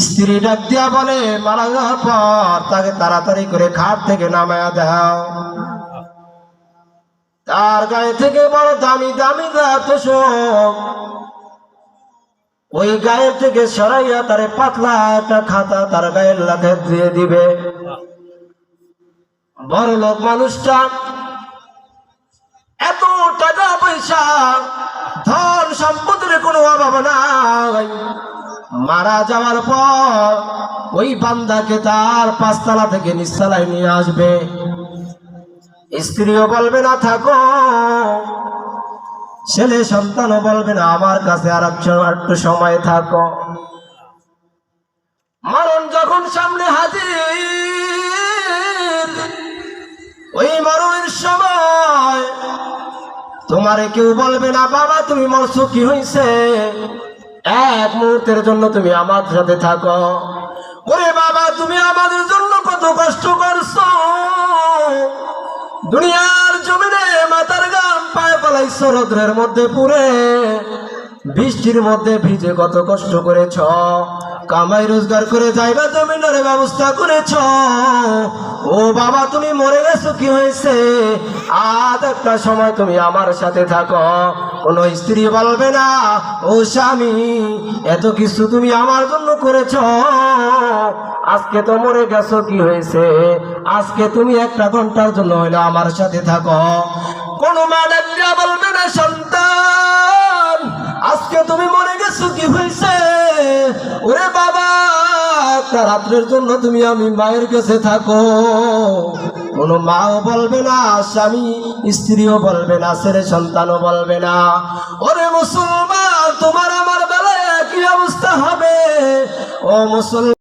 স্ত্রী ডাক দিয়া বলে, মারা যাওয়ার পর তাকে তাড়াতাড়ি করে খাট থেকে নামায়া দাও। তার গায়ে থেকে বড় দামি দামি তোষক ওই গায়ে থেকে সরাইয়া তারে পাতলা একটা খাতা তার গায়ের লাথে দিয়ে দিবে। বড় লোক মানুষটা এত টাকা পয়সা ধন সম্পদের কোনো অভাব নাই। মারা যাওয়ার পর ওই বান্দাকে তার পাঁচতলা থেকে নিচতলায় নিয়ে আসবে। স্ত্রীও বলবে না থাকো, ছেলে সন্তানও বলবে না আমার কাছে আর একটু সময় থাকো। মরণ যখন সামনে হাজির, ওই মরণের সময় তোমারে কেউ বলবে না বাবা তুমি মরছো, কি হয়েছে, এক মুহূর্তের জন্য তুমি আমার সাথে থাকো। ওরে বাবা তুমি আমাদের জন্য কত কষ্ট করছো, দুনিয়ার জমিনে মাথার গাম পায়ে ফেলাইছো, রৌদ্রের মধ্যে পুড়ে বৃষ্টির মধ্যে ভিজে কত কষ্ট করেছ, কামাই রোজগার করে যাইবা জমিনের ব্যবস্থা করেছ। ও বাবা তুমি মরে গেছো, কি হয়েছে, আজ একটা সময় তুমি আমার সাথে থাকো। কোন স্ত্রী বলবে না ও স্বামী এত কিছু তুমি আমার জন্য করেছ, আজকে তো মরে গেছো, কি হয়েছে, আজকে তুমি একটা ঘন্টার জন্য হইলো আমার সাথে থাকো। কোন মা ডাক্তার বলবে না সন্তান আজকে তুমি মরে গেছো, কি হয়েছে, ওরে বাবা একটা রাত্রের জন্য তুমি আমি মায়ের কাছে থাকো। কোন মাও বলবে না, স্বামী স্ত্রীও বলবে না, ছেলে সন্তানও বলবে না। ওরে মুসলমান তোমার আমার বেলায় কি অবস্থা হবে, ও মুসলমান।